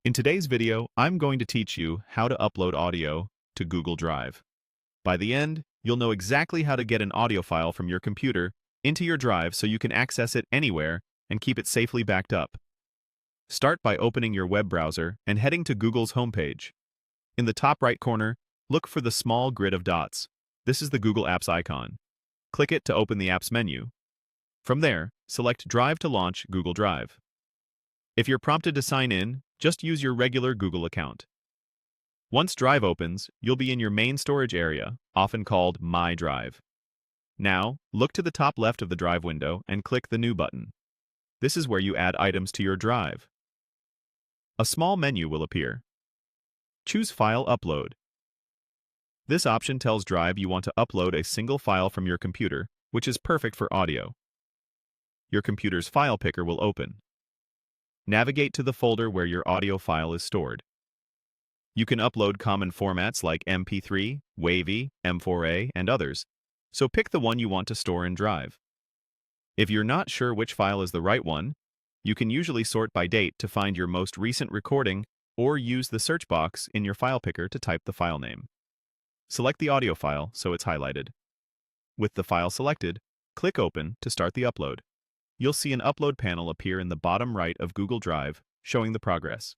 In today's video, I'm going to teach you how to upload audio to Google Drive. By the end, you'll know exactly how to get an audio file from your computer into your Drive so you can access it anywhere and keep it safely backed up. Start by opening your web browser and heading to Google's homepage. In the top right corner, look for the small grid of dots. This is the Google Apps icon. Click it to open the Apps menu. From there, select Drive to launch Google Drive. If you're prompted to sign in, just use your regular Google account. Once Drive opens, you'll be in your main storage area, often called My Drive. Now, look to the top left of the Drive window and click the New button. This is where you add items to your Drive. A small menu will appear. Choose File Upload. This option tells Drive you want to upload a single file from your computer, which is perfect for audio. Your computer's file picker will open. Navigate to the folder where your audio file is stored. You can upload common formats like MP3, Wavy, M4A, and others, so pick the one you want to store in Drive. If you're not sure which file is the right one, you can usually sort by date to find your most recent recording or use the search box in your file picker to type the file name. Select the audio file so it's highlighted. With the file selected, click Open to start the upload. You'll see an upload panel appear in the bottom right of Google Drive, showing the progress.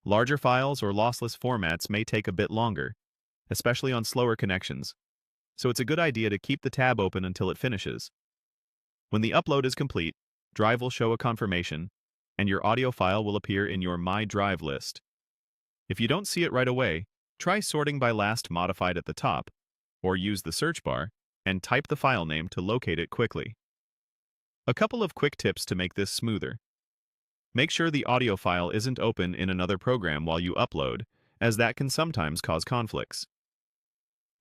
Larger files or lossless formats may take a bit longer, especially on slower connections, so it's a good idea to keep the tab open until it finishes. When the upload is complete, Drive will show a confirmation, and your audio file will appear in your My Drive list. If you don't see it right away, try sorting by last modified at the top, or use the search bar and type the file name to locate it quickly. A couple of quick tips to make this smoother. Make sure the audio file isn't open in another program while you upload, as that can sometimes cause conflicts.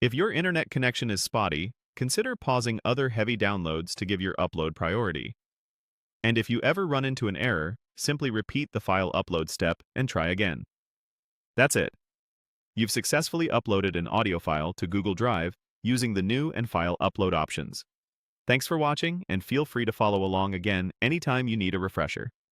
If your internet connection is spotty, consider pausing other heavy downloads to give your upload priority. And if you ever run into an error, simply repeat the file upload step and try again. That's it. You've successfully uploaded an audio file to Google Drive using the new and file upload options. Thanks for watching, and feel free to follow along again anytime you need a refresher.